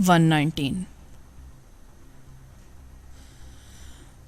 119।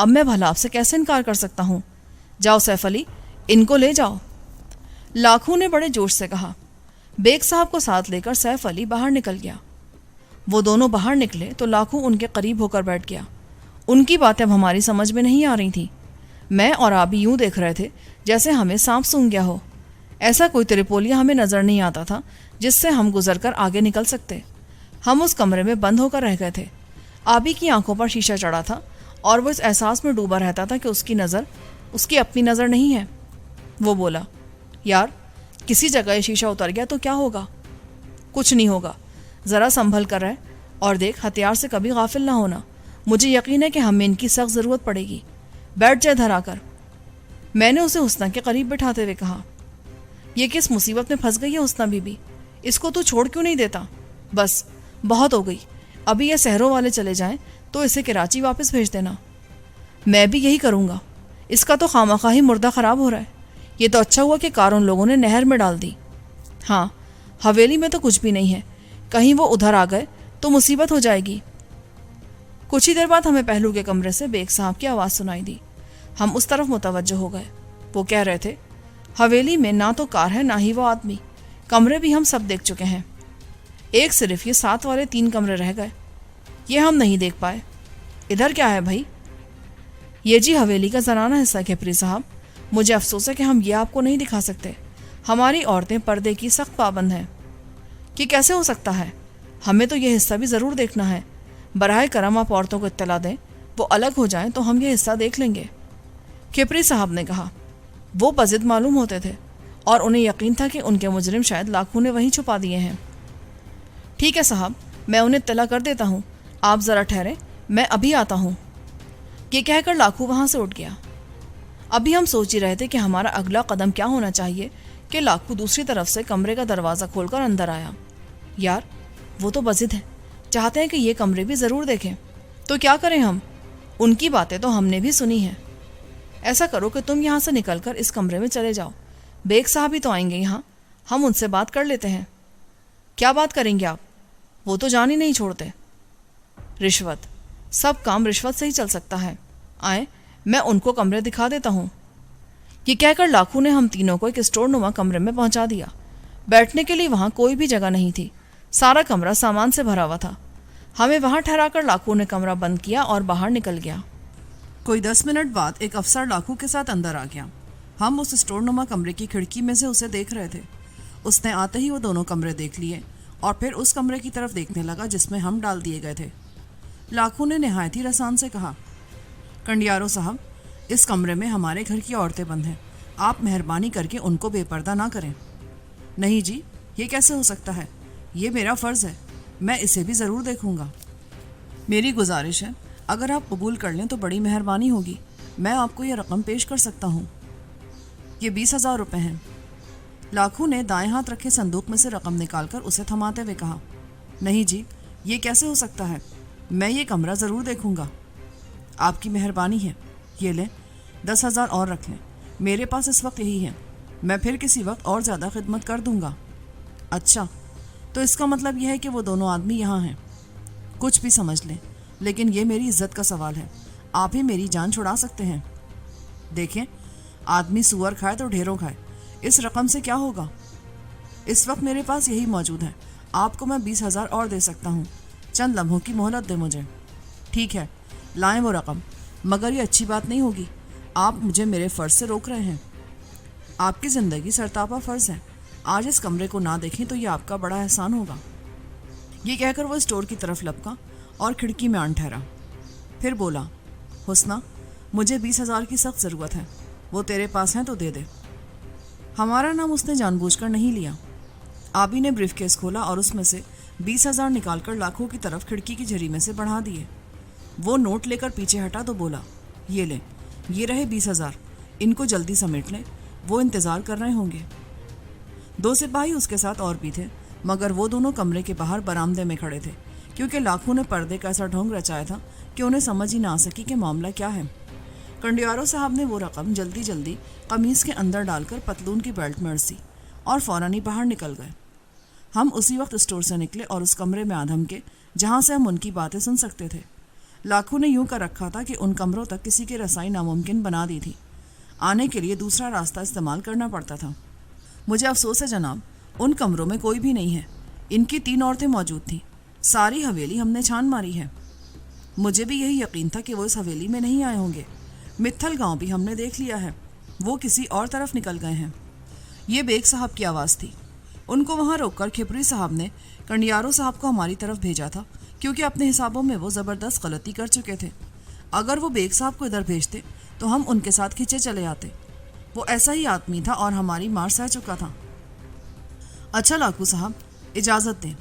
اب میں بھلا آپ سے کیسے انکار کر سکتا ہوں؟ جاؤ سیف علی، ان کو لے جاؤ۔ لاکھو نے بڑے جوش سے کہا۔ بیگ صاحب کو ساتھ لے کر سیف علی باہر نکل گیا۔ وہ دونوں باہر نکلے تو لاکھو ان کے قریب ہو کر بیٹھ گیا۔ ان کی باتیں اب ہماری سمجھ میں نہیں آ رہی تھیں۔ میں اور آپ یوں دیکھ رہے تھے جیسے ہمیں سانپ سونگھ گیا ہو۔ ایسا کوئی تریپولیا ہمیں نظر نہیں آتا تھا جس سے ہم گزر کر آگے نکل سکتے۔ ہم اس کمرے میں بند ہو کر رہ گئے تھے۔ آبی کی آنکھوں پر شیشہ چڑھا تھا اور وہ اس احساس میں ڈوبا رہتا تھا کہ اس کی اپنی نظر نہیں ہے۔ وہ بولا، یار کسی جگہ یہ شیشہ اتر گیا تو کیا ہوگا؟ کچھ نہیں ہوگا، ذرا سنبھل کر رہ اور دیکھ، ہتھیار سے کبھی غافل نہ ہونا۔ مجھے یقین ہے کہ ہمیں ان کی سخت ضرورت پڑے گی۔ بیٹھ جائے دھر آ کر۔ میں نے اسے حسنہ کے قریب بٹھاتے ہوئے کہا، یہ کس مصیبت میں پھنس گئی ہے حسنہ بی بی؟ اس کو تو چھوڑ کیوں نہیں دیتا؟ بس بہت ہو گئی، ابھی یہ سحروں والے چلے جائیں تو اسے کراچی واپس بھیج دینا۔ میں بھی یہی کروں گا، اس کا تو خواہ ہی مردہ خراب ہو رہا ہے۔ یہ تو اچھا ہوا کہ کار ان لوگوں نے نہر میں ڈال دی۔ ہاں، حویلی میں تو کچھ بھی نہیں ہے، کہیں وہ ادھر آ گئے تو مصیبت ہو جائے گی۔ کچھ ہی دیر بعد ہمیں پہلو کے کمرے سے بیگ صاحب کی آواز سنائی دی۔ ہم اس طرف متوجہ ہو گئے۔ وہ کہہ رہے تھے، حویلی میں نہ تو کار ہے نہ ہی وہ آدمی، کمرے بھی ہم سب دیکھ چکے ہیں، ایک صرف یہ 7 والے 3 کمرے رہ گئے، یہ ہم نہیں دیکھ پائے۔ ادھر کیا ہے بھائی؟ یہ جی حویلی کا زنانہ حصہ کھپری صاحب، مجھے افسوس ہے کہ ہم یہ آپ کو نہیں دکھا سکتے، ہماری عورتیں پردے کی سخت پابند ہیں۔ یہ کیسے ہو سکتا ہے؟ ہمیں تو یہ حصہ بھی ضرور دیکھنا ہے۔ براہ کرم آپ عورتوں کو اطلاع دیں، وہ الگ ہو جائیں تو ہم یہ حصہ دیکھ لیں گے۔ کھپری صاحب نے کہا۔ وہ بضد معلوم ہوتے تھے اور انہیں یقین تھا کہ ان کے مجرم شاید لاکھوں نے وہیں چھپا دیے ہیں۔ ٹھیک ہے صاحب، میں انہیں اطلاع کر دیتا ہوں، آپ ذرا ٹھہریں، میں ابھی آتا ہوں۔ یہ کہہ کر لاکھو وہاں سے اٹھ گیا۔ ابھی ہم سوچ ہی رہے تھے کہ ہمارا اگلا قدم کیا ہونا چاہیے کہ لاکھو دوسری طرف سے کمرے کا دروازہ کھول کر اندر آیا۔ یار وہ تو بضد ہے، چاہتے ہیں کہ یہ کمرے بھی ضرور دیکھیں، تو کیا کریں ہم؟ ان کی باتیں تو ہم نے بھی سنی ہیں۔ ایسا کرو کہ تم یہاں سے نکل کر اس کمرے میں چلے جاؤ، بیگ صاحب ہی تو آئیں گے یہاں، ہم ان سے بات کر لیتے ہیں۔ کیا بات کریں گے آپ؟ وہ تو جان ہی نہیں چھوڑتے۔ رشوت، سب کام رشوت سے ہی چل سکتا ہے۔ آئیں، میں ان کو کمرے دکھا دیتا ہوں۔ یہ کہہ کر لاکھو نے ہم تینوں کو ایک اسٹور نما کمرے میں پہنچا دیا۔ بیٹھنے کے لیے وہاں کوئی بھی جگہ نہیں تھی، سارا کمرہ سامان سے بھرا ہوا تھا۔ ہمیں وہاں ٹھہرا کر لاکھو نے کمرہ بند کیا اور باہر نکل گیا۔ کوئی 10 منٹ بعد ایک افسر لاکھو کے ساتھ اندر آ گیا۔ ہم اس اسٹور نما کمرے کی کھڑکی میں سے اسے دیکھ رہے تھے۔ اس نے آتے ہی وہ دونوں کمرے دیکھ لیے اور پھر اس کمرے کی طرف دیکھنے لگا جس میں ہم ڈال دیے گئے تھے۔ لاکھو نے نہایت ہی رسان سے کہا، کنڈیارو صاحب، اس کمرے میں ہمارے گھر کی عورتیں بند ہیں، آپ مہربانی کر کے ان کو بے پردہ نہ کریں۔ نہیں جی، یہ کیسے ہو سکتا ہے؟ یہ میرا فرض ہے، میں اسے بھی ضرور دیکھوں گا۔ میری گزارش ہے، اگر آپ قبول کر لیں تو بڑی مہربانی ہوگی، میں آپ کو یہ رقم پیش کر سکتا ہوں۔ یہ 20,000 روپے ہیں۔ لاکھو نے دائیں ہاتھ رکھے صندوق میں سے رقم نکال کر اسے تھماتے ہوئے کہا، نہیں جی، یہ کیسے ہو سکتا ہے، میں یہ کمرہ ضرور دیکھوں گا۔ آپ کی مہربانی ہے، یہ لیں، 10,000 اور رکھ لیں، میرے پاس اس وقت یہی ہے، میں پھر کسی وقت اور زیادہ خدمت کر دوں گا۔ اچھا، تو اس کا مطلب یہ ہے کہ وہ دونوں آدمی یہاں ہیں۔ کچھ بھی سمجھ لیں، لیکن یہ میری عزت کا سوال ہے، آپ ہی میری جان چھڑا سکتے ہیں۔ دیکھیں، آدمی سور کھائے تو ڈھیروں کھائے، اس رقم سے کیا ہوگا؟ اس وقت میرے پاس یہی موجود ہے، آپ کو میں 20,000 اور دے سکتا ہوں، چند لمحوں کی مہلت دے مجھے۔ ٹھیک ہے، لائیں وہ رقم، مگر یہ اچھی بات نہیں ہوگی، آپ مجھے میرے فرض سے روک رہے ہیں۔ آپ کی زندگی سرتاپا فرض ہے، آج اس کمرے کو نہ دیکھیں تو یہ آپ کا بڑا احسان ہوگا۔ یہ کہہ کر وہ اسٹور کی طرف لپکا اور کھڑکی میں آن ٹھہرا۔ پھر بولا، حسنہ، مجھے 20,000 کی سخت ضرورت ہے، وہ تیرے پاس ہیں تو دے دے۔ ہمارا نام اس نے جان بوجھ کر نہیں لیا۔ آبی نے بریف کیس کھولا اور اس میں سے 20,000 نکال کر لاکھو کی طرف کھڑکی کی جھری میں سے بڑھا دیے۔ وہ نوٹ لے کر پیچھے ہٹا تو بولا، یہ لیں، یہ رہے 20,000، ان کو جلدی سمیٹ لیں، وہ انتظار کر رہے ہوں گے۔ 2 سپاہی اس کے ساتھ اور بھی تھے، مگر وہ دونوں کمرے کے باہر برآمدے میں کھڑے تھے، کیونکہ لاکھو نے پردے کا ایسا ڈھونگ رچایا تھا کہ انہیں سمجھ ہی نہ آ سکی کہ معاملہ کیا ہے۔ کنڈیارو صاحب نے وہ رقم جلدی جلدی قمیص کے اندر ڈال کر پتلون کی بیلٹ میں ارسی اور فوراً ہی باہر نکل گئے۔ ہم اسی وقت اسٹور سے نکلے اور اس کمرے میں آدھم کے جہاں سے ہم ان کی باتیں سن سکتے تھے۔ لاکھو نے یوں کر رکھا تھا کہ ان کمروں تک کسی کی رسائی ناممکن بنا دی تھی۔ آنے کے لیے دوسرا راستہ استعمال کرنا پڑتا تھا۔ مجھے افسوس ہے جناب، ان کمروں میں کوئی بھی نہیں ہے۔ ان کی 3 عورتیں موجود تھیں۔ ساری حویلی ہم نے چھان ماری ہے۔ مجھے بھی یہی یقین تھا کہ وہ اس حویلی میں نہیں آئے ہوں گے۔ متھل گاؤں بھی ہم نے دیکھ لیا ہے، وہ کسی اور طرف نکل گئے ہیں۔ یہ بیگ صاحب کی آواز تھی۔ ان کو وہاں روک کر کھپری صاحب نے کنڈیارو صاحب کو ہماری طرف بھیجا تھا، کیونکہ اپنے حسابوں میں وہ زبردست غلطی کر چکے تھے۔ اگر وہ بیگ صاحب کو ادھر بھیجتے تو ہم ان کے ساتھ کھچے چلے آتے۔ وہ ایسا ہی آدمی تھا اور ہماری مار سہ چکا تھا۔ اچھا لاکھو صاحب، اجازت دیں،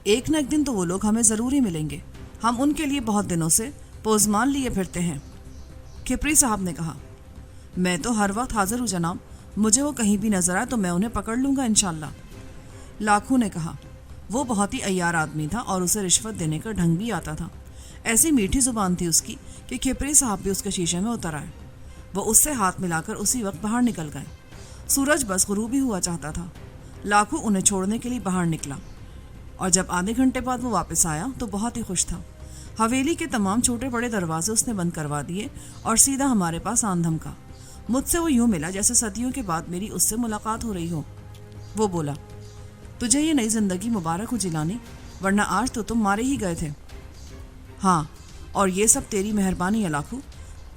ایک نہ ایک دن تو وہ لوگ ہمیں ضروری ملیں گے۔ ہم ان کے لیے بہت دنوں سے پوزمان لیے پھرتے ہیں۔ کھپری صاحب نے کہا، میں تو ہر وقت حاضر ہوں جناب، مجھے وہ کہیں بھی نظر آئے تو میں انہیں پکڑ لوں گا انشاءاللہ۔ لاکھو نے کہا، وہ بہت ہی عیار آدمی تھا اور اسے رشوت دینے کا ڈھنگ بھی آتا تھا۔ ایسی میٹھی زبان تھی اس کی کہ کھپری صاحب بھی اس کے شیشے میں اتر آئے۔ وہ اس سے ہاتھ ملا کر اسی وقت باہر نکل گئے۔ سورج بس غروب ہی ہوا چاہتا تھا۔ لاکھو انہیں چھوڑنے کے لیے باہر نکلا اور جب آدھے گھنٹے بعد وہ واپس آیا تو بہت ہی خوش تھا۔ حویلی کے تمام چھوٹے بڑے دروازے اس نے بند کروا دیے اور سیدھا ہمارے پاس آن دھمکا۔ مجھ سے وہ یوں ملا جیسے صدیوں کے بعد میری اس سے ملاقات ہو رہی ہو۔ وہ بولا، تجھے یہ نئی زندگی مبارک ہو جیلانی، ورنہ آج تو تم مارے ہی گئے تھے۔ ہاں، اور یہ سب تیری مہربانی ہے لاکھو۔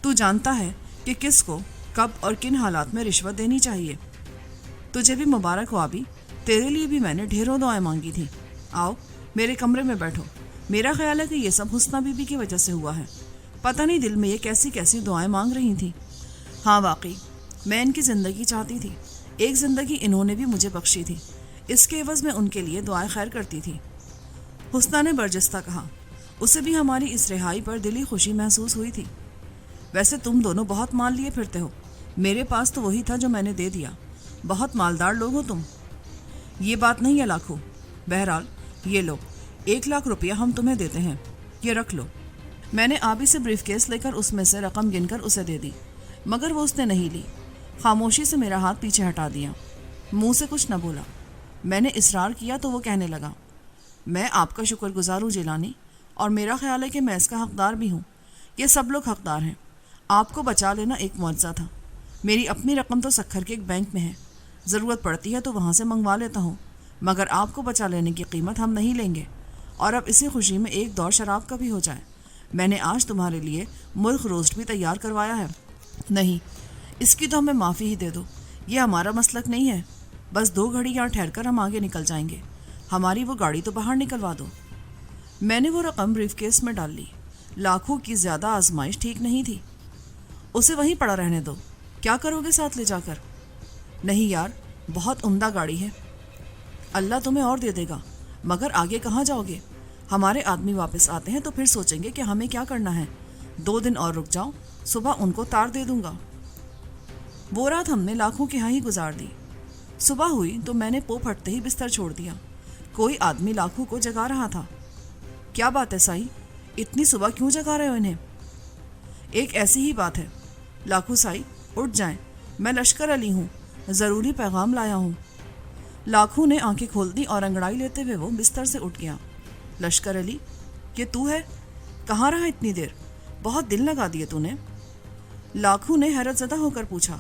تو جانتا ہے کہ کس کو کب اور کن حالات میں رشوت دینی چاہیے۔ تجھے بھی مبارک ہو آبی، تیرے لیے بھی میں نے ڈھیروں دعائیں مانگی تھیں۔ آؤ میرے کمرے میں بیٹھو۔ میرا خیال ہے کہ یہ سب حسنہ بی بی کی وجہ سے ہوا ہے۔ پتہ نہیں دل میں یہ کیسی کیسی دعائیں مانگ رہی تھیں۔ ہاں واقعی، میں ان کی زندگی چاہتی تھی۔ ایک زندگی انہوں نے بھی مجھے بخشی تھی، اس کے عوض میں ان کے لیے دعائیں خیر کرتی تھی۔ حسنہ نے برجستہ کہا، اسے بھی ہماری اس رہائی پر دلی خوشی محسوس ہوئی تھی۔ ویسے تم دونوں بہت مال لیے پھرتے ہو، میرے پاس تو وہی تھا جو میں نے دے دیا۔ بہت مالدار لوگ ہو تم۔ یہ بات نہیں ہے لاکھو، بہرحال یہ لو 1,00,000 روپیہ ہم تمہیں دیتے ہیں، یہ رکھ لو۔ میں نے آبی سے بریف کیس لے کر اس میں سے رقم گن کر اسے دے دی، مگر وہ اس نے نہیں لی۔ خاموشی سے میرا ہاتھ پیچھے ہٹا دیا، منہ سے کچھ نہ بولا۔ میں نے اصرار کیا تو وہ کہنے لگا، میں آپ کا شکر گزار ہوں جیلانی، اور میرا خیال ہے کہ میں اس کا حقدار بھی ہوں۔ یہ سب لوگ حقدار ہیں۔ آپ کو بچا لینا ایک معجزہ تھا۔ میری اپنی رقم تو سکھر کے ایک بینک میں ہے، ضرورت پڑتی ہے تو وہاں سے منگوا لیتا ہوں، مگر آپ کو بچا لینے کی قیمت ہم نہیں لیں گے۔ اور اب اسی خوشی میں ایک دور شراب کا بھی ہو جائے۔ میں نے آج تمہارے لیے مرغ روسٹ بھی تیار کروایا ہے۔ نہیں، اس کی تو ہمیں معافی ہی دے دو، یہ ہمارا مسلک نہیں ہے۔ بس 2 گھڑی یہاں ٹھہر کر ہم آگے نکل جائیں گے۔ ہماری وہ گاڑی تو باہر نکلوا دو۔ میں نے وہ رقم بریف کیس میں ڈال لی۔ لاکھوں کی زیادہ آزمائش ٹھیک نہیں تھی۔ اسے وہیں پڑا رہنے دو، کیا کرو گے ساتھ لے جا کر؟ نہیں یار، بہت عمدہ گاڑی ہے، اللہ تمہیں اور دے دے گا، مگر آگے کہاں جاؤ گے؟ ہمارے آدمی واپس آتے ہیں تو پھر سوچیں گے کہ ہمیں کیا کرنا ہے۔ 2 دن اور رک جاؤ، صبح ان کو تار دے دوں گا۔ وہ رات ہم نے لاکھوں کے ہاں ہی گزار دی۔ صبح ہوئی تو میں نے پو پھٹتے ہی بستر چھوڑ دیا۔ کوئی آدمی لاکھوں کو جگا رہا تھا۔ کیا بات ہے سائی، اتنی صبح کیوں جگا رہے ہو انہیں؟ ایک ایسی ہی بات ہے لاکھو سائی، اٹھ جائیں، میں لشکر علی ہوں، ضروری پیغام لایا ہوں۔ لاکھو نے آنکھیں کھول دی اور انگڑائی لیتے ہوئے وہ بستر سے اٹھ گیا۔ لشکر علی، یہ تو ہے؟ کہاں رہا اتنی دیر؟ بہت دل لگا دیے تو نے۔ لاکھو نے حیرت زدہ ہو کر پوچھا،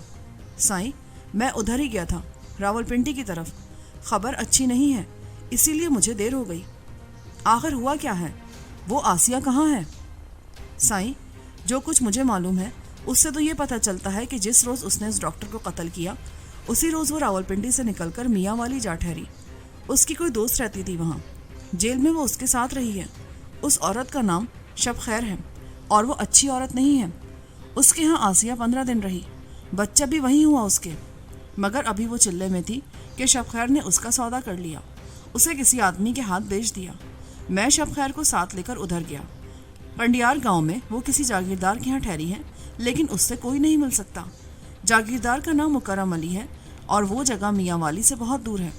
سائیں میں ادھر ہی گیا تھا، راولپنڈی کی طرف۔ خبر اچھی نہیں ہے، اسی لیے مجھے دیر ہو گئی۔ آخر ہوا کیا ہے؟ وہ آسیہ کہاں ہے؟ سائیں جو کچھ مجھے معلوم ہے اس سے تو یہ پتہ چلتا ہے کہ جس روز اس نے اس ڈاکٹر کو قتل کیا اسی روز وہ راولپنڈی سے نکل کر میاں والی جا ٹھہری۔ اس کی کوئی دوست رہتی تھی وہاں، جیل میں وہ اس کے ساتھ رہی ہے۔ اس عورت کا نام شب خیر ہے اور وہ اچھی عورت نہیں ہے۔ اس کے ہاں آسیہ 15 دن رہی، بچہ بھی وہیں ہوا اس کے، مگر ابھی وہ چلے میں تھی کہ شب خیر نے اس کا سودا کر لیا، اسے کسی آدمی کے ہاتھ بیچ دیا۔ میں شب خیر کو ساتھ لے کر ادھر گیا۔ کنڈیار گاؤں میں وہ کسی جاگیردار کے ہاں ٹھہری ہے، لیکن اس سے کوئی نہیں مل سکتا۔ جاگیردار کا نام مکرم علی ہے اور وہ جگہ میاں والی سے بہت دور ہے۔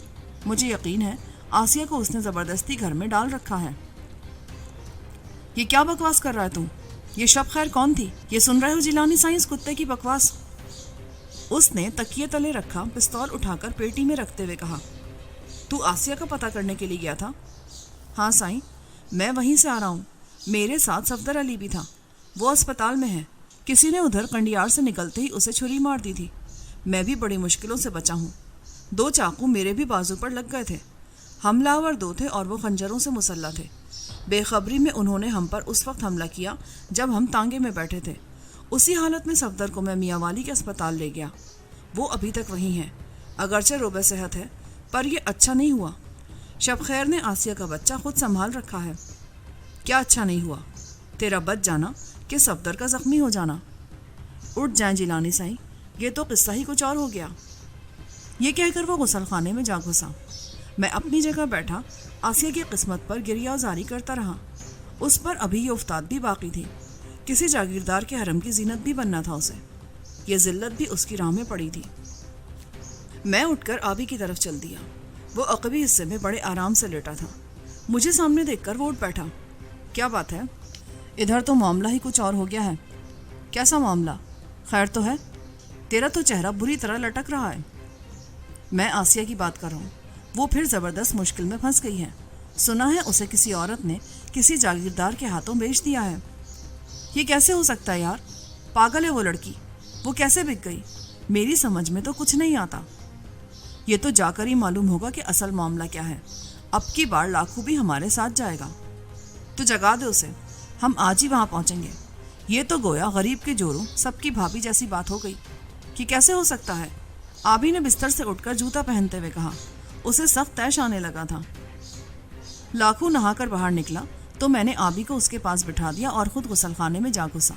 مجھے یقین ہے آسیہ کو اس نے زبردستی گھر میں ڈال رکھا ہے۔ یہ کیا بکواس کر رہا ہے تم؟ یہ شب خیر کون تھی؟ یہ سن رہے ہو جیلانی سائنس کتے کی بکواس؟ اس نے تکیے تلے رکھا پستول اٹھا کر پیٹی میں رکھتے ہوئے کہا، تو آسیہ کا پتہ کرنے کے لیے گیا تھا؟ ہاں سائیں، میں وہیں سے آ رہا ہوں، میرے ساتھ صفدر علی بھی تھا، وہ اسپتال میں ہے، کسی نے ادھر کنڈیار سے نکلتے ہی اسے چھری مار دی تھی، میں بھی بڑی مشکلوں سے بچا ہوں، 2 چاقو میرے بھی بازو پر لگ گئے تھے، حملہ آور 2 تھے اور وہ خنجروں سے مسلح تھے، بے خبری میں انہوں نے ہم پر اس وقت حملہ کیا جب ہم تانگے میں بیٹھے تھے، اسی حالت میں صفدر کو میں میاں والی کے اسپتال لے گیا، وہ ابھی تک وہیں ہے، اگرچہ روبہ صحت ہے پر یہ اچھا نہیں ہوا، شب خیر نے آسیہ کا بچہ خود سنبھال رکھا ہے۔ کیا اچھا نہیں ہوا؟ تیرا بچ جانا کہ صفدر کا زخمی ہو جانا؟ اٹھ جائیں جیلانی سائی، یہ تو قصہ ہی کچھ اور ہو گیا۔ یہ کہہ کر وہ غسل خانے میں جا گھسا۔ میں اپنی جگہ بیٹھا آسیہ کی قسمت پر گریہ زاری کرتا رہا، اس پر ابھی یہ افتاد بھی باقی تھی، کسی جاگیردار کے حرم کی زینت بھی بننا تھا اسے، یہ ذلت بھی اس کی راہ میں پڑی تھی۔ میں اٹھ کر آبی کی طرف چل دیا، وہ عقبی حصے میں بڑے آرام سے لیٹا تھا، مجھے سامنے دیکھ کر وہ اٹھ بیٹھا۔ کیا بات ہے؟ ادھر تو معاملہ ہی کچھ اور ہو گیا ہے۔ کیسا معاملہ؟ خیر تو ہے؟ تیرا تو چہرہ بری طرح لٹک رہا ہے۔ میں آسیہ کی بات کر رہا ہوں، وہ پھر زبردست مشکل میں پھنس گئی ہے، سنا ہے اسے کسی عورت نے کسی جاگیردار کے ہاتھوں بیچ دیا ہے۔ یہ کیسے ہو سکتا ہے یار؟ پاگل ہے وہ لڑکی، وہ کیسے بک گئی؟ میری سمجھ میں تو کچھ نہیں آتا۔ یہ تو جا کر ہی معلوم ہوگا کہ اصل معاملہ کیا ہے، اب کی بار لاکھو بھی ہمارے ساتھ جائے گا۔ تو جگا دے اسے، ہم آج ہی وہاں پہنچیں گے۔ یہ تو گویا غریب کے جوروں سب کی بھابھی جیسی بات ہو گئی کہ کیسے ہو سکتا ہے؟ آبی نے بستر سے اٹھ کر جوتا پہنتے ہوئے کہا، اسے سخت تیش آنے لگا تھا۔ لاکھو نہا کر باہر نکلا تو میں نے آبی کو اس کے پاس بٹھا دیا اور خود غسل خانے میں جا گھسا۔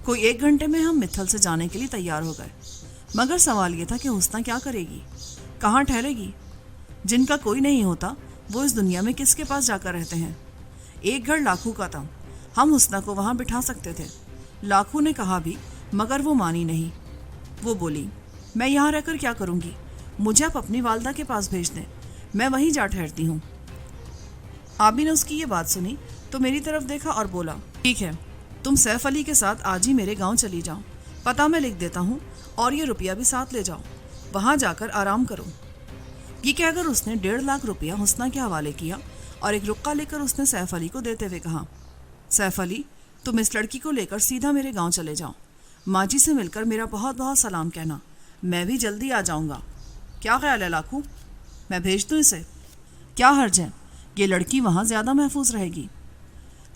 کوئی 1 گھنٹے میں ہم متھل سے جانے کے لیے تیار ہو گئے، مگر سوال یہ تھا کہ حسنہ کیا کرے گی، کہاں ٹھہرے گی؟ جن کا کوئی نہیں ہوتا وہ اس دنیا میں کس کے پاس جا کر رہتے ہیں؟ ایک گھر لاکھو کا تھا، ہم حسنہ کو وہاں بٹھا سکتے تھے۔ لاکھو نے کہا بھی مگر وہ مانی نہیں، وہ بولی میں یہاں رہ کر کیا کروں گی، مجھے آپ اپنی والدہ کے پاس بھیج دیں، میں وہیں جا ٹھہرتی ہوں۔ آبی نے اس کی یہ بات سنی تو میری طرف دیکھا اور بولا، ٹھیک ہے، تم سیف علی کے ساتھ آج ہی میرے گاؤں چلی جاؤ، پتہ میں لکھ دیتا ہوں، اور یہ روپیہ بھی ساتھ لے جاؤ، وہاں جا کر آرام کرو۔ یہ کہہ کر اس نے 1.5 لاکھ روپیہ حسنہ کے حوالے کیا اور ایک رقعہ لے کر اس نے سیف علی کو دیتے ہوئے کہا، سیف علی تم اس لڑکی کو لے کر سیدھا میرے گاؤں چلے جاؤ، ماں جی سے مل کر میرا بہت بہت سلام کہنا، میں بھی جلدی آ جاؤں گا۔ کیا خیال ہے لاکھو، میں بھیج دوں اسے؟ کیا حرج ہے، یہ لڑکی وہاں زیادہ محفوظ رہے گی۔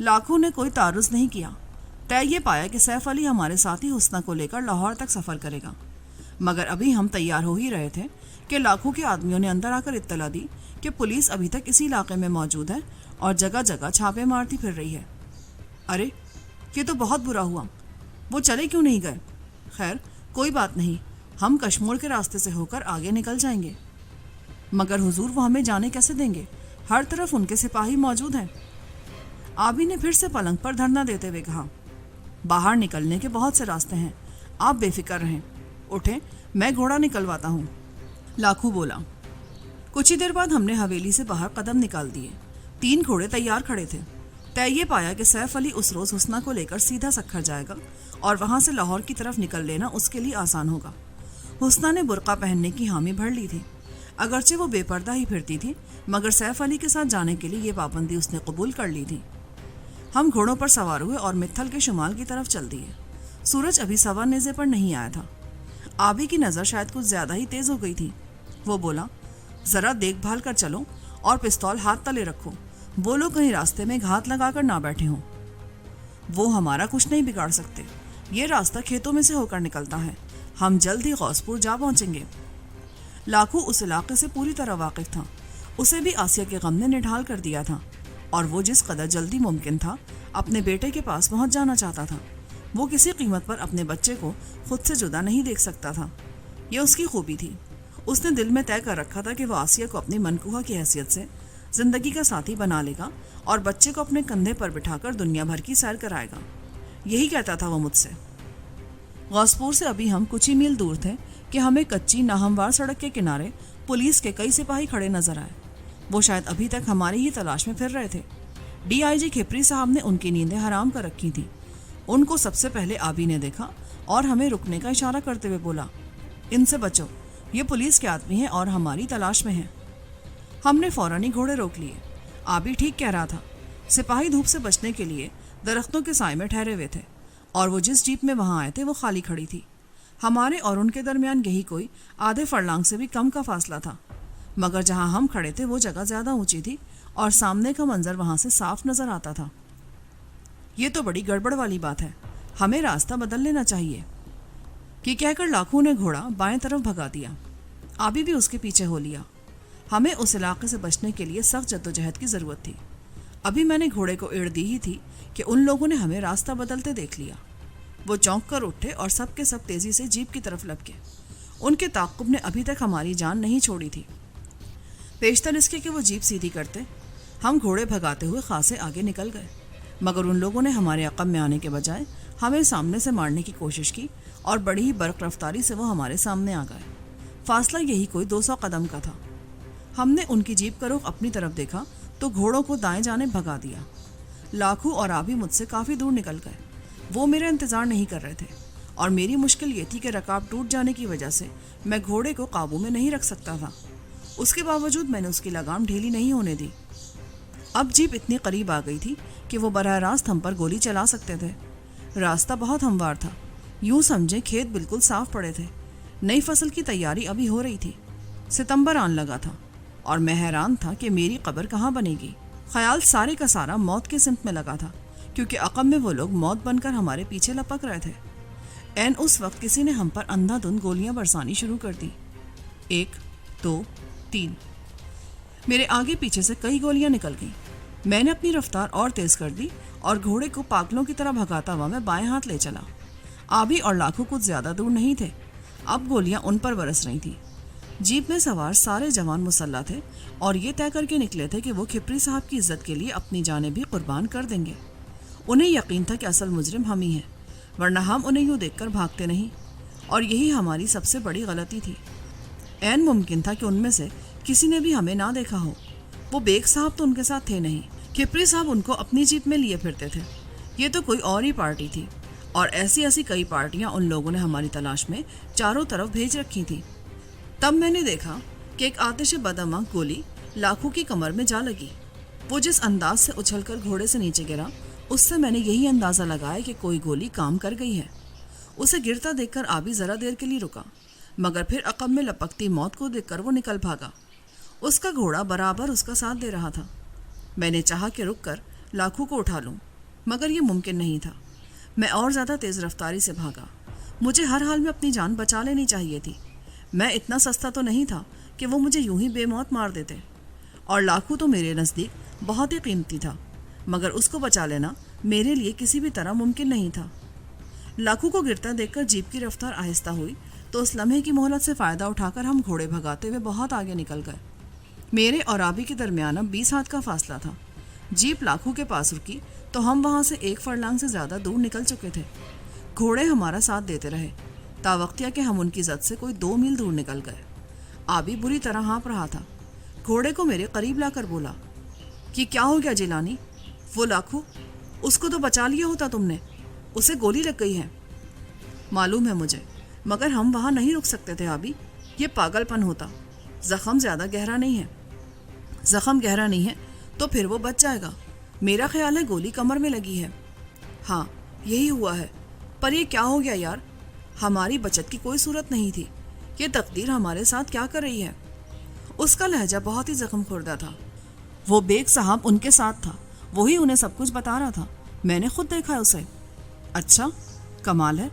لاکھو نے کوئی تعارض نہیں کیا، طے یہ پایا کہ سیف علی ہمارے ساتھ ہی حسنہ کو لے کر لاہور تک سفر کرے گا، مگر ابھی ہم تیار ہو ہی رہے تھے کہ لاکھو کے آدمیوں نے اندر آ کر اطلاع دی کہ پولیس ابھی تک اسی علاقے میں موجود ہے اور جگہ جگہ چھاپے مارتی پھر رہی ہے۔ ارے یہ تو بہت برا ہوا، وہ چلے کیوں نہیں گئے؟ خیر کوئی بات نہیں، ہم کشمور کے راستے سے ہو کر آگے نکل جائیں گے۔ مگر حضور وہ ہمیں جانے کیسے دیں گے؟ ہر طرف ان کے سپاہی موجود ہیں۔ آبی نے پھر سے پلنگ پر دھرنا دیتے ہوئے کہا، باہر نکلنے کے بہت سے راستے ہیں، آپ بے فکر رہیں، اٹھیں میں گھوڑا نکلواتا ہوں۔ لاکھو بولا۔ کچھ ہی دیر بعد ہم نے حویلی سے باہر قدم نکال دیے، 3 گھوڑے تیار کھڑے تھے۔ طے یہ پایا کہ سیف علی اس روز حسنہ کو لے کر سیدھا سکھر جائے گا اور وہاں سے لاہور کی طرف نکل لینا اس کے لیے آسان ہوگا۔ حسنہ نے برقع پہننے کی حامی بھر لی تھی، اگرچہ وہ بے پردہ ہی پھرتی تھی، مگر سیف علی کے ساتھ جانے کے لیے یہ پابندی اس نے قبول کر لی تھی۔ ہم گھوڑوں پر سوار ہوئے اور متھل کے شمال کی طرف چل دیے۔ سورج ابھی سوا نیزے پر نہیں آیا تھا۔ آبی کی نظر شاید کچھ زیادہ ہی تیز ہو گئی تھی، وہ بولا، ذرا دیکھ بھال کر چلو اور پستول ہاتھ تلے رکھو، وہ لوگ کہیں راستے میں گھات لگا کر نہ بیٹھے ہوں۔ وہ ہمارا کچھ نہیں بگاڑ سکتے، یہ راستہ کھیتوں میں سے ہو کر نکلتا ہے، ہم جلد ہی غوث پور جا پہنچیں گے۔ لاکھو اس علاقے سے پوری طرح واقف تھا، اسے بھی آسیہ کے غم نے نڈھال کر دیا تھا، اور وہ جس قدر جلدی ممکن تھا اپنے بیٹے کے پاس پہنچ جانا چاہتا تھا۔ وہ کسی قیمت پر اپنے بچے کو خود سے جدا نہیں دیکھ سکتا تھا، یہ اس کی خوبی تھی۔ اس نے دل میں طے کر رکھا تھا کہ وہ آسیہ کو اپنی منکوہہ کی حیثیت سے زندگی کا ساتھی بنا لے گا اور بچے کو اپنے کندھے پر بٹھا کر دنیا بھر کی سیر کرائے گا، یہی کہتا تھا وہ مجھ سے۔ غوث پور سے ابھی ہم کچھ ہی میل دور تھے کہ ہمیں کچی ناہموار سڑک کے کنارے پولیس کے کئی سپاہی کھڑے نظر آئے۔ وہ شاید ابھی تک ہماری ہی تلاش میں پھر رہے تھے۔ ڈی آئی جی کھپری صاحب نے ان کی نیندیں حرام کر رکھی تھیں۔ ان کو سب سے پہلے آبی نے دیکھا اور ہمیں رکنے کا اشارہ کرتے ہوئے بولا، ان سے بچو، یہ پولیس کے آدمی ہیں اور ہماری تلاش میں ہیں۔ ہم نے فوراً ہی گھوڑے روک لیے۔ آبی ٹھیک کہہ رہا تھا، سپاہی دھوپ سے بچنے کے لیے درختوں کے سائے میں ٹھہرے ہوئے تھے۔ اور وہ جس جیپ میں وہاں آئے تھے وہ خالی کھڑی تھی۔ ہمارے اور ان کے درمیان یہی کوئی آدھے فرلانگ سے بھی کم کا فاصلہ تھا، مگر جہاں ہم کھڑے تھے وہ جگہ زیادہ اونچی تھی اور سامنے کا منظر وہاں سے صاف نظر آتا تھا۔ یہ تو بڑی گڑبڑ والی بات ہے، ہمیں راستہ بدل لینا چاہیے، یہ کہہ کر لاکھو نے گھوڑا بائیں طرف بھگا دیا۔ آبی بھی اس کے پیچھے ہو لیا۔ ہمیں اس علاقے سے بچنے کے لیے سخت جدوجہد کی ضرورت تھی۔ ابھی میں نے گھوڑے کو ایڑ دی ہی تھی کہ ان لوگوں نے ہمیں راستہ بدلتے دیکھ لیا۔ وہ چونک کر اٹھے اور سب کے سب تیزی سے جیپ کی طرف لپکے۔ ان کے تعاقب نے ابھی تک ہماری جان نہیں چھوڑی تھی۔ پیشتر اس کے کہ وہ جیپ سیدھی کرتے، ہم گھوڑے بھگاتے ہوئے خاصے آگے نکل گئے، مگر ان لوگوں نے ہمارے عقب میں آنے کے بجائے ہمیں سامنے سے مارنے کی کوشش کی اور بڑی ہی برق رفتاری سے وہ ہمارے سامنے آ گئے۔ فاصلہ یہی کوئی 200 قدم کا تھا۔ ہم نے ان کی جیپ کا رخ اپنی طرف دیکھا تو گھوڑوں کو دائیں جانب بھگا دیا۔ لاکھو اور آبی مجھ سے کافی دور نکل گئے۔ وہ میرا انتظار نہیں کر رہے تھے اور میری مشکل یہ تھی کہ رکاب ٹوٹ جانے کی وجہ سے میں گھوڑے کو قابو میں نہیں رکھ سکتا تھا۔ اس کے باوجود میں نے اس کی لگام ڈھیلی نہیں ہونے دی۔ اب جیپ اتنی قریب آ گئی تھی کہ وہ براہ راست ہم پر گولی چلا سکتے تھے۔ راستہ بہت ہموار تھا، یوں سمجھے کھیت بالکل صاف پڑے تھے۔ نئی فصل کی تیاری ابھی ہو رہی تھی، ستمبر آن لگا تھا اور میں حیران تھا کہ میری قبر کہاں بنے گی۔ خیال سارے کا سارا موت کے سمت میں لگا تھا، کیونکہ عقب میں وہ لوگ موت بن کر ہمارے پیچھے لپک رہے تھے۔ عین اس وقت کسی نے ہم پر اندھا دھند گولیاں برسانی شروع کر دی۔ 1 2 3 میرے آگے پیچھے سے کئی گولیاں نکل گئیں۔ میں نے اپنی رفتار اور تیز کر دی اور گھوڑے کو پاگلوں کی طرح بھگاتا ہوا میں بائیں ہاتھ لے چلا۔ آبی اور لاکھو کچھ زیادہ دور نہیں تھے، اب گولیاں ان پر برس رہی تھیں۔ جیپ میں سوار سارے جوان مسلح تھے اور یہ طے کر کے نکلے تھے کہ وہ کھپری صاحب کی عزت کے لیے اپنی جانیں بھی قربان کر دیں گے۔ انہیں یقین تھا کہ اصل مجرم ہم ہی ہیں، ورنہ ہم انہیں یوں دیکھ کر بھاگتے نہیں، اور یہی ہماری سب سے بڑی غلطی تھی۔ عین ممکن تھا کہ ان میں سے کسی نے بھی ہمیں نہ دیکھا ہو۔ وہ بیگ صاحب تو ان کے ساتھ تھے نہیں، کھپری صاحب ان کو اپنی جیپ میں لیے پھرتے تھے۔ یہ تو کوئی اور ہی پارٹی تھی، اور ایسی کئی پارٹیاں ان لوگوں نے ہماری تلاش میں چاروں طرف بھیج رکھی تھیں۔ تب میں نے دیکھا کہ ایک آتش بدامہ گولی لاکھو کی کمر میں جا لگی۔ وہ جس انداز سے اچھل کر گھوڑے سے نیچے گرا، اس سے میں نے یہی اندازہ لگایا کہ کوئی گولی کام کر گئی ہے۔ اسے گرتا دیکھ کر آبی ذرا دیر کے لیے رکا، مگر پھر عقب میں لپکتی موت کو دیکھ کر وہ نکل بھاگا۔ اس کا گھوڑا برابر اس کا ساتھ دے رہا تھا۔ میں نے چاہا کہ رک کر لاکھو کو اٹھا لوں، مگر یہ ممکن نہیں تھا۔ میں اور زیادہ تیز رفتاری سے بھاگا۔ مجھے ہر حال میں اپنی جان بچا لینی چاہیے تھی۔ میں اتنا سستا تو نہیں تھا کہ وہ مجھے یوں ہی بے موت مار دیتے، اور لاکھو تو میرے نزدیک بہت ہی قیمتی تھا، مگر اس کو بچا لینا میرے لیے کسی بھی طرح ممکن نہیں تھا۔ لاکھو کو گرتا دیکھ کر جیپ کی رفتار آہستہ ہوئی تو اس لمحے کی مہلت سے فائدہ اٹھا کر ہم گھوڑے بھگاتے ہوئے بہت آگے نکل گئے۔ میرے اور آبی کے درمیان اب 20 ہاتھ کا فاصلہ تھا۔ جیپ لاکھو کے پاس رکی تو ہم وہاں سے 1 فرلانگ سے زیادہ دور نکل چکے تھے۔ گھوڑے ہمارا ساتھ دیتے رہے تاوقتیا کہ ہم ان کی زد سے کوئی 2 میل دور نکل گئے۔ آبی بری طرح ہانپ رہا تھا۔ گھوڑے کو میرے قریب لا کر بولا کہ کیا ہو گیا جیلانی؟ وہ لاکھو، اس کو تو بچا لیا ہوتا تم نے، اسے گولی لگ گئی ہے۔ معلوم ہے مجھے، مگر ہم وہاں نہیں رک سکتے تھے آبی، یہ پاگل پن ہوتا۔ زخم زیادہ گہرا نہیں ہے۔ زخم گہرا نہیں ہے تو پھر وہ بچ جائے گا۔ میرا خیال ہے گولی کمر میں لگی ہے۔ ہاں یہی ہوا ہے، پر یہ کیا ہو گیا یار؟ ہماری بچت کی کوئی صورت نہیں تھی، یہ تقدیر ہمارے ساتھ کیا کر رہی ہے؟ اس کا لہجہ بہت ہی زخم خوردہ تھا۔ وہ بیگ صاحب ان کے ساتھ تھا، وہی انہیں سب کچھ بتا رہا تھا، میں نے خود دیکھا اسے۔ اچھا، کمال ہے،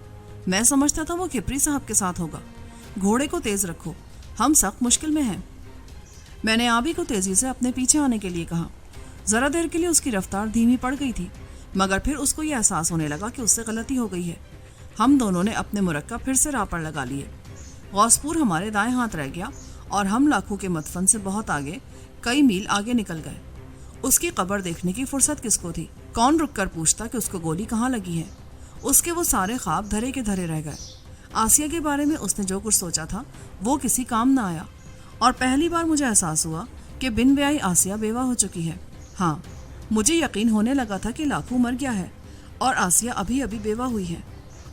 میں سمجھتا تھا وہ کھپری صاحب کے ساتھ ہوگا۔ گھوڑے کو تیز رکھو، ہم سخت مشکل میں ہیں۔ میں نے آبی کو تیزی سے اپنے پیچھے آنے کے لیے کہا۔ ذرا دیر کے لیے اس کی رفتار دھیمی پڑ گئی تھی، مگر پھر اس کو یہ احساس ہونے لگا کہ اس سے غلطی ہو گئی ہے۔ ہم دونوں نے اپنے مرکب پھر سے راہ پر لگا لیے۔ غوث پور ہمارے دائیں ہاتھ رہ گیا اور ہم لاکھو کے مدفن سے بہت آگے، کئی میل آگے نکل گئے۔ اس کی قبر دیکھنے کی فرصت کس کو تھی؟ کون رک کر پوچھتا کہ اس کو گولی کہاں لگی ہے؟ اس کے وہ سارے خواب دھرے کے دھرے رہ گئے۔ آسیہ کے بارے میں اس نے جو کچھ سوچا تھا وہ کسی کام نہ آیا، اور پہلی بار مجھے احساس ہوا کہ بن بیائی آسیہ بیوہ ہو چکی ہے۔ ہاں، مجھے یقین ہونے لگا تھا کہ لاکھو مر گیا ہے اور آسیہ ابھی ابھی بیوہ ہوئی ہے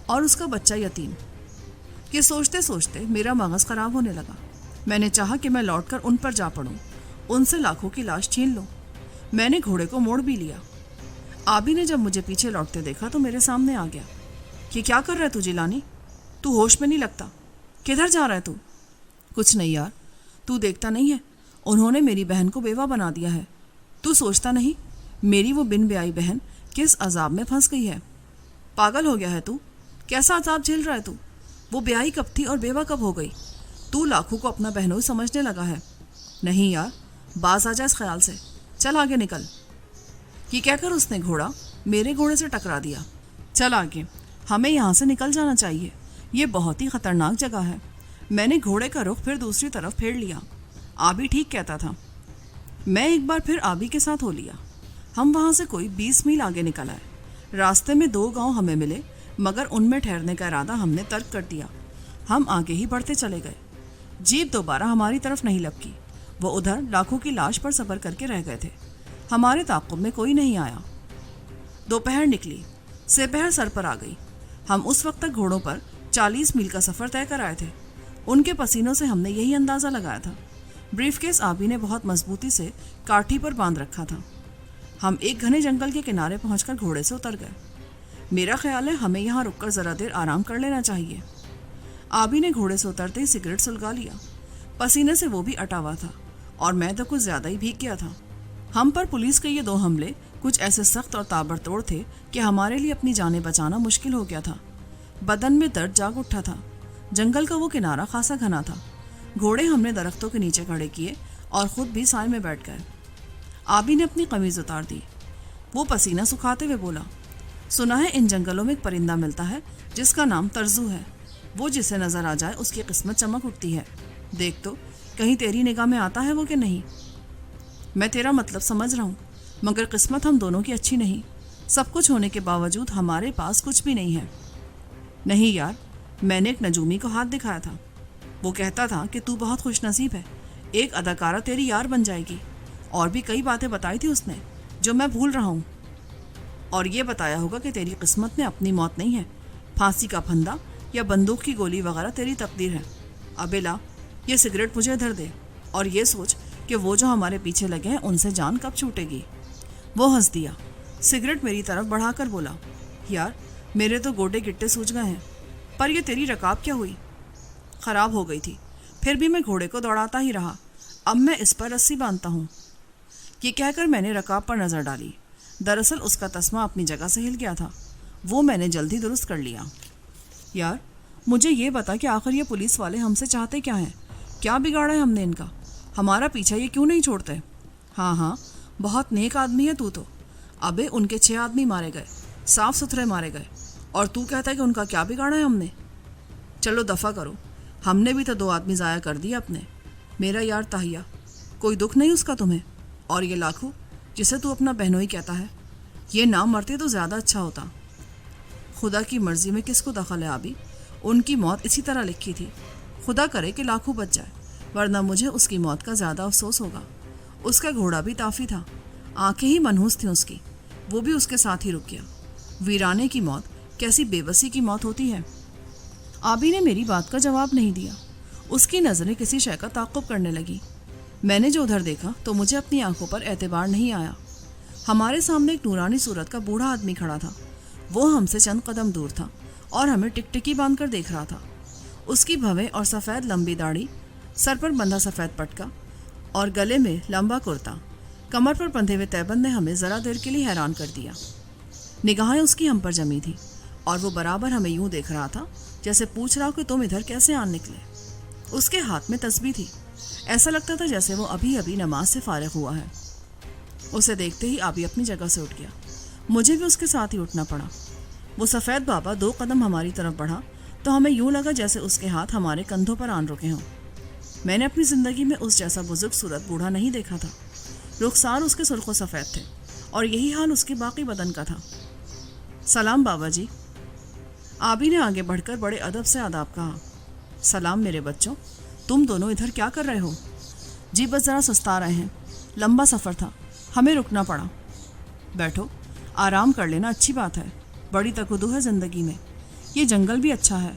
اور اس کا بچہ یتیم۔ یہ سوچتے سوچتے میرا مغز خراب ہونے لگا۔ میں نے چاہا کہ میں لوٹ کر ان پر جا پڑوں، ان سے لاکھو کی لاش چھین لوں۔ میں نے گھوڑے کو موڑ بھی لیا۔ آبی نے جب مجھے پیچھے لوٹتے دیکھا تو میرے سامنے آ گیا۔ یہ کیا کر رہا ہے تو جیلانی؟ تو ہوش میں نہیں لگتا، کدھر جا رہا ہے تو؟ کچھ نہیں یار، تو دیکھتا نہیں ہے انہوں نے میری بہن کو بیوہ بنا دیا ہے۔ تو سوچتا نہیں میری وہ بن بیائی بہن کس عذاب میں پھنس گئی ہے؟ پاگل ہو گیا ہے تو؟ کیسا عذاب جھیل رہا ہے تو؟ وہ بیائی کب تھی اور بیوہ کب ہو گئی؟ تو لاکھو کو اپنا بہنوئی سمجھنے لگا ہے۔ نہیں یار، باز آ جا اس خیال سے، چل آگے نکل۔ یہ کہہ کر اس نے گھوڑا میرے گھوڑے سے ٹکرا دیا۔ چل آگے، ہمیں یہاں سے نکل جانا چاہیے، یہ بہت ہی خطرناک جگہ ہے۔ میں نے گھوڑے کا رخ پھر دوسری طرف پھیر لیا۔ آبی ٹھیک کہتا تھا۔ میں ایک بار پھر آبی کے ساتھ ہو لیا۔ ہم وہاں سے کوئی 20 میل آگے نکل آئے۔ راستے میں 2 گاؤں ہمیں ملے، مگر ان میں ٹھہرنے کا ارادہ ہم نے ترک کر دیا۔ ہم آگے ہی بڑھتے چلے گئے۔ جیپ دوبارہ ہماری طرف نہیں لپکی۔ وہ ادھر لاکھو کی لاش پر صبر کر کے رہ گئے تھے۔ ہمارے تعاقب میں کوئی نہیں آیا۔ دوپہر نکلی، سپہر سر پر آ گئی۔ ہم اس وقت تک گھوڑوں پر 40 میل کا سفر طے کر آئے تھے۔ ان کے پسینوں سے ہم نے یہی اندازہ لگایا تھا۔ بریف کیس آبی نے بہت مضبوطی سے کاٹھی پر باندھ رکھا تھا۔ ہم ایک گھنے جنگل کے کنارے پہنچ کر گھوڑے سے اتر گئے۔ میرا خیال ہے ہمیں یہاں رک کر ذرا دیر آرام کر لینا چاہیے۔ آبی نے گھوڑے سے اترتے ہی سگریٹ سلگا لیا۔ پسینے سے وہ بھی اٹا ہوا تھا اور میں تو کچھ زیادہ ہی بھیگ گیا تھا۔ ہم پر پولیس کے یہ 2 حملے کچھ ایسے سخت اور تابڑتوڑ تھے کہ ہمارے لیے اپنی جانیں بچانا مشکل ہو گیا تھا۔ بدن میں درد جاگ اٹھا تھا۔ جنگل کا وہ کنارہ خاصا گھنا تھا۔ گھوڑے ہم نے درختوں کے نیچے کھڑے کیے اور خود بھی سائے میں بیٹھ گئے۔ آبی نے اپنی قمیض اتار دی۔ وہ پسینہ سکھاتے ہوئے بولا، سنا ہے ان جنگلوں میں ایک پرندہ ملتا ہے جس کا نام ترزو ہے۔ وہ جسے نظر آ جائے اس کی قسمت چمک اٹھتی ہے۔ دیکھ تو کہیں تیری نگاہ میں آتا ہے وہ کہ نہیں؟ میں تیرا مطلب سمجھ رہا ہوں، مگر قسمت ہم دونوں کی اچھی نہیں۔ سب کچھ ہونے کے باوجود ہمارے پاس کچھ بھی نہیں ہے۔ نہیں یار، میں نے ایک نجومی کو ہاتھ دکھایا تھا۔ وہ کہتا تھا کہ تو بہت خوش نصیب ہے، ایک اداکارہ تیری یار بن جائے گی۔ اور بھی کئی باتیں بتائی تھی اس نے جو میں بھول رہا ہوں۔ اور یہ بتایا ہوگا کہ تیری قسمت میں اپنی موت نہیں ہے، پھانسی کا پھندا یا بندوق کی گولی وغیرہ تیری تقدیر ہے۔ ابے لا، یہ سگریٹ مجھے ادھر دے، اور یہ سوچ کہ وہ جو ہمارے پیچھے لگے ہیں ان سے جان کب چھوٹے گی۔ وہ ہنس دیا، سگریٹ میری طرف بڑھا کر بولا، یار میرے تو گوڈے گٹے سوج گئے ہیں، پر یہ تیری رکاب کیا ہوئی؟ خراب ہو گئی تھی، پھر بھی میں گھوڑے کو دوڑاتا ہی رہا۔ اب میں اس پر رسی باندھتا ہوں۔ یہ کہہ کر میں نے رکاب پر نظر ڈالی۔ دراصل اس کا تسمہ اپنی جگہ سے ہل گیا تھا، وہ میں نے جلدی درست کر لیا۔ یار مجھے یہ بتا کہ آخر یہ پولیس والے ہم سے چاہتے کیا ہیں؟ کیا بگاڑا ہے ہم نے ان کا؟ ہمارا پیچھا یہ کیوں نہیں چھوڑتے؟ ہاں، بہت نیک آدمی ہے تو۔ ابے ان کے 6 آدمی مارے گئے، صاف ستھرے مارے گئے، اور تو کہتا ہے کہ ان کا کیا بگاڑا ہے ہم نے؟ چلو دفع کرو، ہم نے بھی تو 2 آدمی ضائع کر دیے اپنے۔ میرا یار تاہیا، کوئی دکھ نہیں اس کا تمہیں؟ اور یہ لاکھو جسے تو اپنا بہنوئی کہتا ہے، یہ نہ مرتے تو زیادہ اچھا ہوتا۔ خدا کی مرضی میں کس کو دخل ہے آبی؟ ان کی موت اسی طرح لکھی تھی۔ خدا کرے کہ لاکھو بچ جائے، ورنہ مجھے اس کی موت کا زیادہ افسوس ہوگا۔ اس کا گھوڑا بھی تافی تھا، آنکھیں ہی منحوس تھیں اس کی، وہ بھی اس کے ساتھ ہی رک گیا۔ ویرانے کی موت کیسی بے بسی کی موت ہوتی ہے۔ آبی نے میری بات کا جواب نہیں دیا۔ اس کی نظریں کسی شے کا تعقب کرنے لگی۔ میں نے جو ادھر دیکھا تو مجھے اپنی آنکھوں پر اعتبار نہیں آیا۔ ہمارے سامنے ایک نورانی صورت کا بوڑھا آدمی کھڑا تھا۔ وہ ہم سے چند قدم دور تھا اور ہمیں ٹکٹکی باندھ کر دیکھ رہا تھا۔ اس کی بھویں اور سفید لمبی داڑھی، سر پر بندھا سفید پٹکا اور گلے میں لمبا کرتا، کمر پر بندھے ہوئے تہبند نے ہمیں ذرا دیر کے لیے حیران کر دیا۔ نگاہیں اس کی ہم پر جمی تھی اور وہ برابر ہمیں یوں دیکھ رہا تھا جیسے پوچھ رہا ہو کہ تم ادھر کیسے آن نکلے۔ اس کے ہاتھ میں تسبیح تھی، ایسا لگتا تھا جیسے وہ ابھی ابھی نماز سے فارغ ہوا ہے۔ اسے دیکھتے ہی آبی اپنی جگہ سے اٹھ گیا، مجھے بھی اس کے ساتھ ہی اٹھنا پڑا۔ وہ سفید بابا 2 قدم ہماری طرف بڑھا تو ہمیں یوں لگا جیسے اس کے ہاتھ ہمارے کندھوں پر آن رکے ہوں۔ میں نے اپنی زندگی میں اس جیسا بزرگ صورت بوڑھا نہیں دیکھا تھا۔ رخسار اس کے سرخ و سفید تھے اور یہی حال اس کے باقی بدن کا تھا۔ سلام بابا جی۔ آبی نے آگے بڑھ کر بڑے ادب سے آداب کہا۔ سلام میرے بچوں، تم دونوں ادھر کیا کر رہے ہو؟ جی بس ذرا سستا رہے ہیں، لمبا سفر تھا، ہمیں رکنا پڑا۔ بیٹھو، آرام کر لینا اچھی بات ہے، بڑی تکدو ہے زندگی میں۔ یہ جنگل بھی اچھا ہے،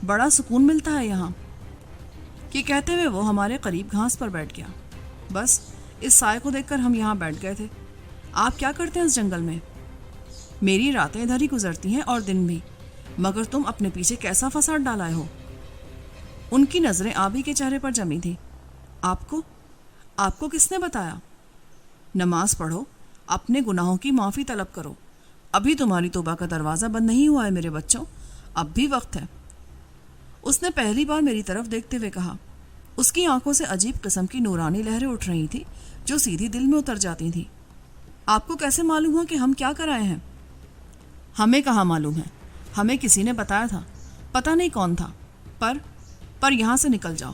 بڑا سکون ملتا ہے یہاں۔ یہ کہتے ہوئے وہ ہمارے قریب گھاس پر بیٹھ گیا۔ بس اس سائے کو دیکھ کر ہم یہاں بیٹھ گئے تھے۔ آپ کیا کرتے ہیں اس جنگل میں؟ میری راتیں ادھر ہی گزرتی ہیں اور دن بھی۔ مگر تم اپنے پیچھے کیسا فساد ڈالائے ہو؟ ان کی نظریں آبی کے چہرے پر جمی تھیں۔ آپ کو کس نے بتایا؟ نماز پڑھو، اپنے گناہوں کی معافی طلب کرو، ابھی تمہاری توبہ کا دروازہ بند نہیں ہوا ہے میرے بچوں، اب بھی وقت ہے۔ اس نے پہلی بار میری طرف دیکھتے ہوئے کہا۔ اس کی آنکھوں سے عجیب قسم کی نورانی لہریں اٹھ رہی تھی جو سیدھی دل میں اتر جاتی تھیں۔ آپ کو کیسے معلوم ہوا کہ ہم کیا کرائے ہیں؟ ہمیں کہاں معلوم ہے، ہمیں کسی نے بتایا تھا، پتہ نہیں کون تھا، پر یہاں سے نکل جاؤ،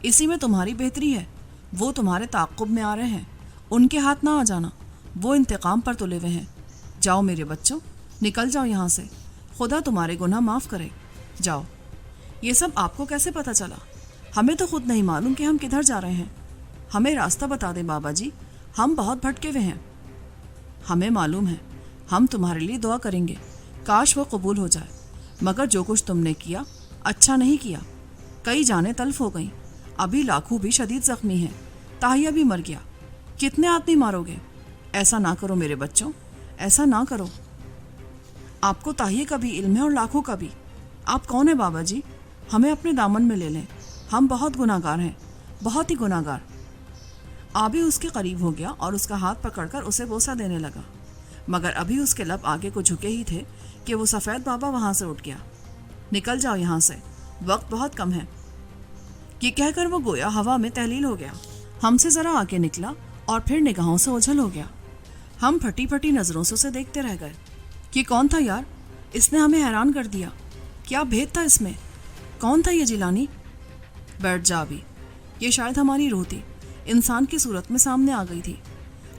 اسی میں تمہاری بہتری ہے۔ وہ تمہارے تعاقب میں آ رہے ہیں، ان کے ہاتھ نہ آ جانا، وہ انتقام پر تلے ہوئے ہیں۔ جاؤ میرے بچوں، نکل جاؤ یہاں سے، خدا تمہارے گناہ معاف کرے، جاؤ۔ یہ سب آپ کو کیسے پتہ چلا؟ ہمیں تو خود نہیں معلوم کہ ہم کدھر جا رہے ہیں، ہمیں راستہ بتا دیں بابا جی، ہم بہت بھٹکے ہوئے ہیں۔ ہمیں معلوم ہے، ہم تمہارے لیے دعا کریں گے، کاش وہ قبول ہو جائے، مگر جو کچھ تم نے کیا اچھا نہیں کیا، کئی جانیں تلف ہو گئیں، ابھی لاکھوں بھی شدید زخمی ہیں، تاہیہ بھی مر گیا، کتنے آدمی مارو گے؟ ایسا نہ کرو میرے بچوں، ایسا نہ کرو۔ آپ کو تاہیہ کا بھی علم ہے اور لاکھوں کا بھی۔ آپ کون ہیں بابا جی؟ ہمیں اپنے دامن میں لے لیں، ہم بہت گناہ گار ہیں، بہت ہی گناہ گار۔ آبی اس کے قریب ہو گیا اور اس کا ہاتھ پکڑ کر اسے بوسہ دینے لگا، مگر ابھی اس کے لب آگے کو جھکے ہی تھے کہ وہ سفید بابا وہاں سے اٹھ گیا۔ نکل جاؤ یہاں سے، وقت بہت کم ہے۔ یہ کہہ کر وہ گویا ہوا میں تحلیل ہو گیا، ہم سے ذرا آگے نکلا اور پھر نگاہوں سے اوجھل ہو گیا۔ ہم پھٹی پھٹی نظروں سے اسے دیکھتے رہ گئے۔ یہ کون تھا یار؟ اس نے ہمیں حیران کر دیا، کیا بھید تھا اس میں؟ کون تھا یہ جیلانی؟ بیٹھ جا ابھی، یہ شاید ہماری روح تھی، انسان کی صورت میں سامنے آ گئی تھی،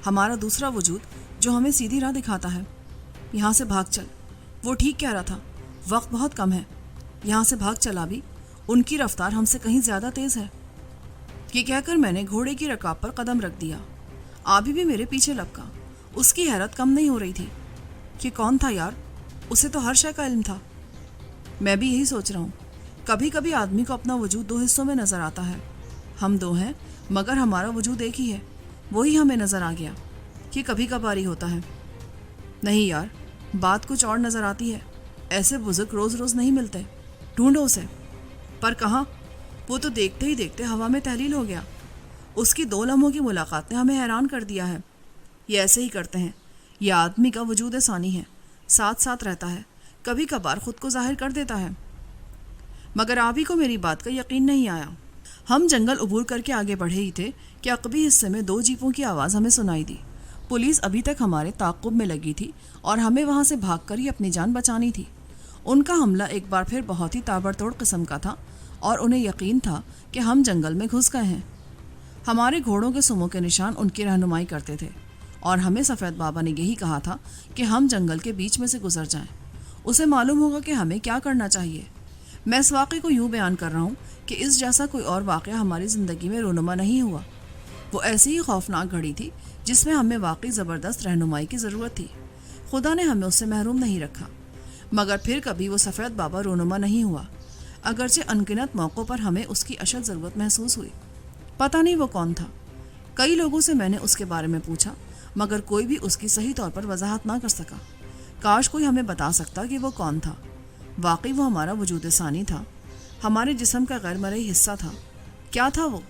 ہمارا دوسرا وجود جو ہمیں سیدھی راہ دکھاتا ہے۔ یہاں سے بھاگ چل، وہ ٹھیک کہہ رہا تھا، وقت بہت کم ہے، یہاں سے بھاگ چلا بھی، ان کی رفتار ہم سے کہیں زیادہ تیز ہے۔ یہ کہہ کر میں نے گھوڑے کی رکاب پر قدم رکھ دیا۔ آبی بھی میرے پیچھے لپکا، اس کی حیرت کم نہیں ہو رہی تھی۔ یہ کون تھا یار؟ اسے تو ہر شے کا علم تھا۔ میں بھی یہی سوچ رہا ہوں، کبھی کبھی آدمی کو اپنا وجود دو حصوں میں نظر آتا ہے، ہم دو ہیں مگر ہمارا وجود ایک ہی ہے، وہی ہمیں نظر آ گیا۔ یہ کبھی کبھاری ہوتا ہے۔ نہیں یار، بات کچھ اور نظر آتی ہے، ایسے بزرگ روز روز نہیں ملتے، ڈھونڈو اسے۔ پر کہاں؟ وہ تو دیکھتے ہی دیکھتے ہوا میں تحلیل ہو گیا۔ اس کی 2 لمحوں کی ملاقات نے ہمیں حیران کر دیا ہے۔ یہ ایسے ہی کرتے ہیں، یہ آدمی کا وجود ثانی ہے، ساتھ ساتھ رہتا ہے، کبھی کبھار خود کو ظاہر کر دیتا ہے۔ مگر آبی کو میری بات کا یقین نہیں آیا۔ ہم جنگل عبور کر کے آگے بڑھے ہی تھے کہ عقبی حصے میں 2 جیپوں کی آواز ہمیں سنائی دی۔ پولیس ابھی تک ہمارے تعاقب میں لگی تھی اور ہمیں وہاں سے بھاگ کر ہی اپنی جان بچانی تھی۔ ان کا حملہ ایک بار پھر بہت ہی تابڑتوڑ قسم کا تھا اور انہیں یقین تھا کہ ہم جنگل میں گھس گئے ہیں۔ ہمارے گھوڑوں کے سموں کے نشان ان کی رہنمائی کرتے تھے اور ہمیں سفید بابا نے یہی کہا تھا کہ ہم جنگل کے بیچ میں سے گزر جائیں، اسے معلوم ہوگا کہ ہمیں کیا کرنا چاہیے۔ میں اس واقعے کو یوں بیان کر رہا ہوں کہ اس جیسا کوئی اور واقعہ ہماری زندگی میں رونما نہیں ہوا۔ وہ ایسی ہی خوفناک گھڑی تھی جس میں ہمیں واقعی زبردست رہنمائی کی ضرورت تھی۔ خدا نے ہمیں اس سے محروم نہیں رکھا، مگر پھر کبھی وہ سفید بابا رونما نہیں ہوا، اگرچہ انگنت موقعوں پر ہمیں اس کی اشد ضرورت محسوس ہوئی۔ پتہ نہیں وہ کون تھا، کئی لوگوں سے میں نے اس کے بارے میں پوچھا مگر کوئی بھی اس کی صحیح طور پر وضاحت نہ کر سکا۔ کاش کوئی ہمیں بتا سکتا کہ وہ کون تھا۔ واقعی وہ ہمارا وجود ثانی تھا، ہمارے جسم کا غیر مرئی حصہ تھا۔ کیا تھا وہ؟